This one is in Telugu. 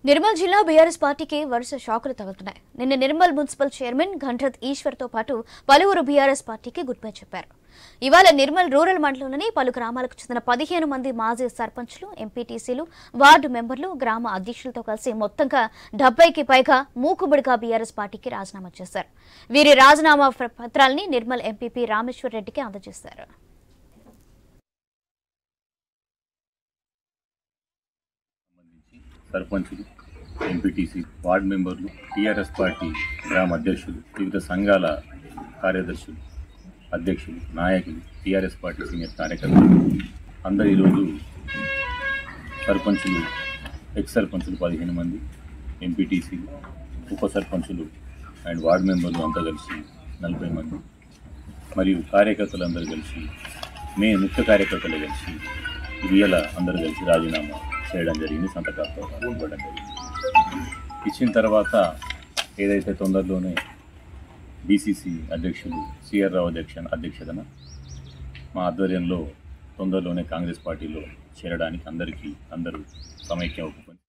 నిర్మల్ జిల్లా బీఆర్ఎస్ పార్టీకి వరుస షాకులు తగులుతున్నాయి. నిన్న నిర్మల్ మున్సిపల్ చైర్మన్ ఘంటత్ ఈశ్వర్తో పాటు పలువురు బీఆర్ఎస్ పార్టీకి గుడ్ బై చెప్పారు. ఇవాళ నిర్మల్ రూరల్ మండలంలోని పలు గ్రామాలకు చెందిన 15 మంది మాజీ సర్పంచ్లు, ఎంపీటీసీలు, వార్డు మెంబర్లు, గ్రామ అధ్యక్షులతో కలిసి మొత్తంగా 70కి పైగా మూకుబడిగా బీఆర్ఎస్ పార్టీకి రాజీనామా చేశారు. వీరి రాజీనామా పత్రాల్ని నిర్మల్ ఎంపీపీ రామేశ్వర్ రెడ్డికి అందజేశారు. సర్పంచులు, ఎంపీటీసీ, వార్డు మెంబర్లు, టీఆర్ఎస్ పార్టీ గ్రామ అధ్యక్షులు, వివిధ సంఘాల కార్యదర్శులు, అధ్యక్షులు, నాయకులు, టీఆర్ఎస్ పార్టీ సీనియర్ కార్యకర్తలు అందరూ ఈరోజు సర్పంచులు, ఎక్స్ సర్పంచులు 15 మంది, ఎంపీటీసీలు, ఉప సర్పంచులు అండ్ వార్డు మెంబర్లు అంతా కలిసి 40 మంది మరియు కార్యకర్తలు అందరూ కలిసి ముఖ్య కార్యకర్తలు కలిసి ఇవాళ అందరూ కలిసి రాజీనామా చేయడం జరిగింది. సంతకాలతో ఇవ్వడం జరిగింది. ఇచ్చిన తర్వాత ఏదైతే తొందరలోనే బీసీసీ అధ్యక్షులు సిఆర్ రావు అధ్యక్షతన మా ఆధ్వర్యంలో తొందరలోనే కాంగ్రెస్ పార్టీలో చేరడానికి అందరూ సమైక్యం ఒప్పుకొని